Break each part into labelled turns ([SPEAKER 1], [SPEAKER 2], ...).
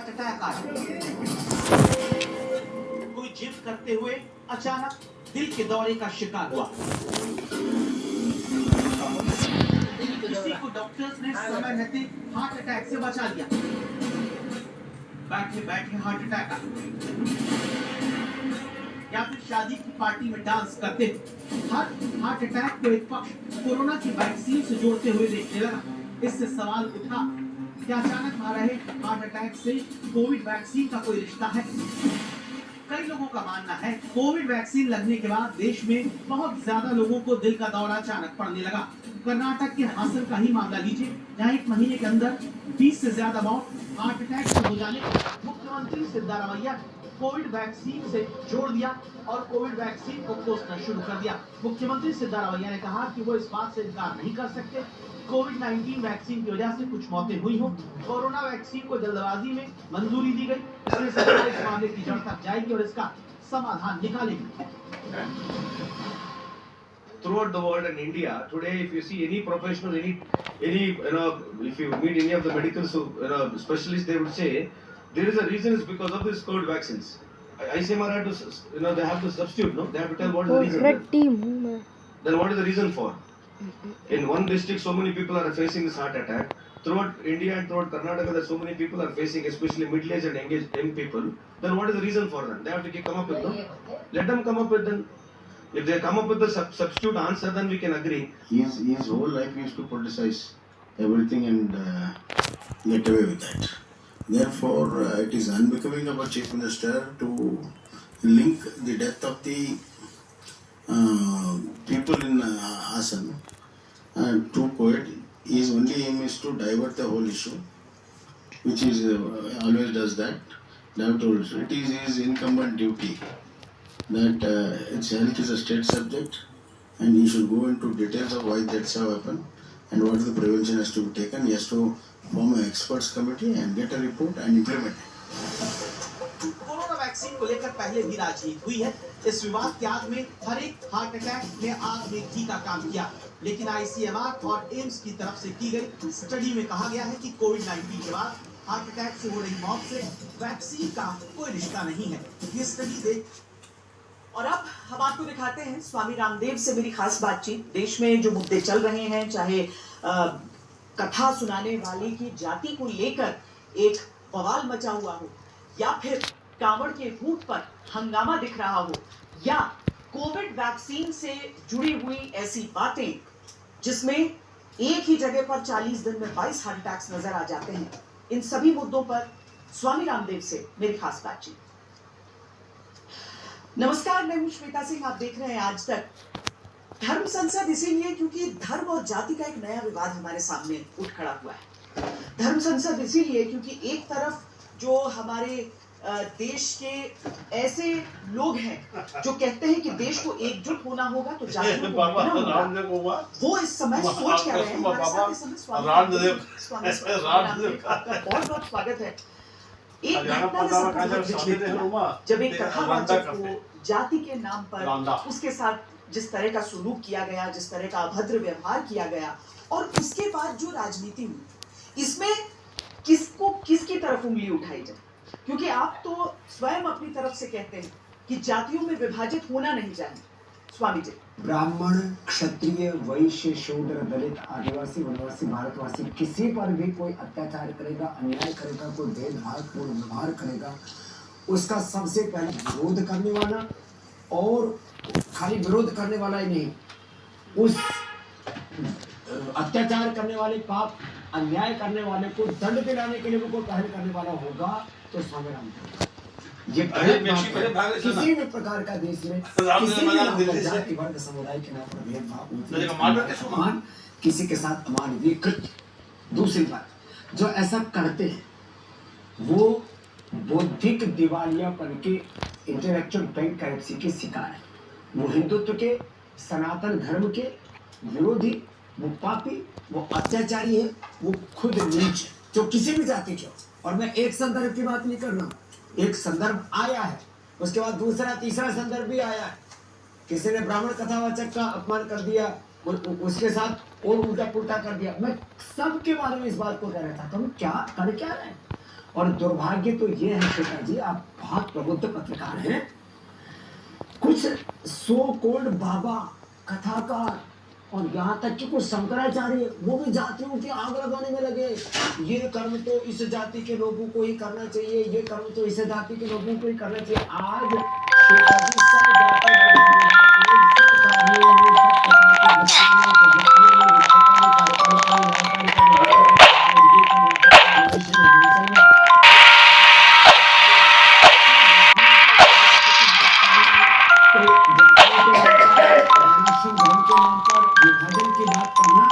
[SPEAKER 1] Heart attack आया। कोई gym करते हुए अचानक दिल के दौरे का शिकार हुआ। किसी को डॉक्टर्स ने समय रहते हार्ट अटैक से बचा लिया। बैठे बैठे हार्ट अटैक आ, या फिर शादी की पार्टी में डांस करते हार्ट अटैक को एक पक्ष कोरोना की वैक्सीन से जोड़ते हुए देखने लगा। इससे सवाल उठा, क्या अचानक आ रहे हार्ट अटैक से कोविड वैक्सीन का कोई रिश्ता है? कई लोगों का मानना है कोविड वैक्सीन लगने के बाद देश में बहुत ज्यादा लोगों को दिल का दौरा अचानक पड़ने लगा। कर्नाटक के हासन का ही मामला लीजिए, जहां एक महीने के अंदर 20 से ज्यादा मौत हार्ट अटैक से हो जाने पर मुख्यमंत्री सिद्धारमैया कोविड वैक्सीन से जोड़ दिया और कोविड वैक्सीन को कोसना शुरू कर दिया। मुख्यमंत्री सिद्धारमैया ने कहा कि वो इस बात से इनकार नहीं कर सकते कोविड-19 वैक्सीन की वजह से कुछ मौतें हुई हो। कोरोना वैक्सीन को जल्दबाजी में मंजूरी दी गई, इसलिए सरकार इस मामले की जड़ तक जाएगी और इसका समाधान निकालेगी।
[SPEAKER 2] Throughout the world and India today, if you see any professional, any if you meet any of the medical specialists, they would say there is a reason. It's because of this COVID vaccines. ICMR had to they have to substitute. No, they have to tell what is the reason. Then what is the reason for? In one district, so many people are facing this heart attack. Throughout India and throughout Karnataka, there so many people are facing, especially middle-aged and engaged young people. Then what is the reason for them? They have to come up with them. Let them come up with them. If they come up with the substitute answer, then we can agree.
[SPEAKER 3] His whole life he used to politicize everything and get away with that. Therefore, it is unbecoming of a chief minister to link the death of the people in Assam to COVID. His only aim is to divert the whole issue, which is always does that. It is his incumbent duty that its health is a state subject and he should go into details of why that's have happened and what the prevention has to be taken. He has to form an experts committee and get a report and implement it.
[SPEAKER 1] Corona vaccine को लेकर पहले भी राजनीति हुई है। इस विवाद के आग में हर एक हार्ट अटैक ने आग में घी का काम किया, लेकिन आईसीएमआर और एम्स की तरफ से की गई स्टडी में कहा गया है कि कोविड-19 के बाद हार्ट अटैक से हो रही मौत से वैक्सीन का कोई रिश्ता नहीं है। ये स्टडी देख।
[SPEAKER 4] और अब हम आपको दिखाते हैं स्वामी रामदेव से मेरी खास बातचीत। देश में जो मुद्दे चल रहे हैं, चाहे कथा सुनाने वाले की जाति को लेकर एक बवाल मचा हुआ हो, या फिर कांवड़ के रूट पर हंगामा दिख रहा हो, या कोविड वैक्सीन से जुड़ी हुई ऐसी बातें जिसमें एक ही जगह पर 40 दिन में 22 हार्ट अटैक्स नजर आ जाते हैं, इन सभी मुद्दों पर स्वामी रामदेव से मेरी खास बातचीत। नमस्कार, मैं हूं श्वेता सिंह, आप देख रहे हैं आज तक। धर्म संसद इसीलिए क्योंकि धर्म और जाति का एक नया विवाद हमारे सामने उठ खड़ा हुआ है। धर्म संसद इसीलिए क्योंकि एक तरफ जो हमारे देश के ऐसे लोग हैं जो कहते हैं कि देश को एकजुट होना होगा तो जातियों को मिटना होगा, वो इस समय सोच क्या रहे हैं। हमारे साथ इस समय स्वामी रामदेव का बहुत बहुत स्वागत है। एक घटना जब एक कथावाचक को जाति के नाम पर उसके साथ जिस तरह का सुलूक किया गया, जिस तरह का अभद्र व्यवहार किया गया, और उसके बाद जो राजनीति हुई, इसमें किसकी तरफ उंगली उठाई जाए? क्योंकि आप तो स्वयं अपनी तरफ से कहते हैं कि जातियों में विभाजित होना नहीं चाहिए। स्वामी जी,
[SPEAKER 5] ब्राह्मण, क्षत्रिय, वैश्य, शूद्र, दलित, आदिवासी, वनवासी, भारतवासी, किसी पर भी कोई अत्याचार करेगा, अन्याय करेगा, कोई भेदभावपूर्ण व्यवहार करेगा, उसका सबसे पहले विरोध करने वाला, और खाली विरोध करने वाला ही नहीं, उस अत्याचार करने वाले, पाप अन्याय करने वाले को दंड दिलाने के लिए वो पहल करने वाला होगा तो स्वामी रामदेव। ये किसी भी प्रकार का देश में किसी भी जाति वर्ग समुदाय के नाम पर भेदभाव, किसी के साथ अमानवीय कृत्य। दूसरी बात, जो ऐसा करते हैं वो बौद्धिक दिवालियापन के, इंटेलेक्चुअल बैंकरप्सी के शिकार है। वो हिंदुत्व के, सनातन धर्म के विरोधी, वो पापी, वो अत्याचारी है, वो खुद नीच, जो किसी भी जाति के हो। और मैं एक संदर्भ की बात नहीं कर रहा हूँ, एक संदर्भ आया है, उसके बाद दूसरा तीसरा संदर्भ भी आया है। किसी ने ब्राह्मण कथावाचक का अपमान कर दिया, उसके साथ और उल्टा पुल्टा कर दिया। मैं सबके बारे में इस बात को कह रहा था, तुम क्या कर क्या रहे हैं? और दुर्भाग्य तो ये है श्वेता जी, आप बहुत प्रबुद्ध पत्रकार हैं, कुछ सो कोल्ड बाबा, कथाकार और यहाँ तक कि कुछ शंकराचार्य वो भी जातियों की आग लगाने में लगे। ये कर्म तो इस जाति के लोगों को ही करना चाहिए, ये कर्म तो इस जाति के लोगों को ही करना चाहिए। आज श्वेता जी सब जाति विभाजन की बात करना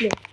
[SPEAKER 6] Look.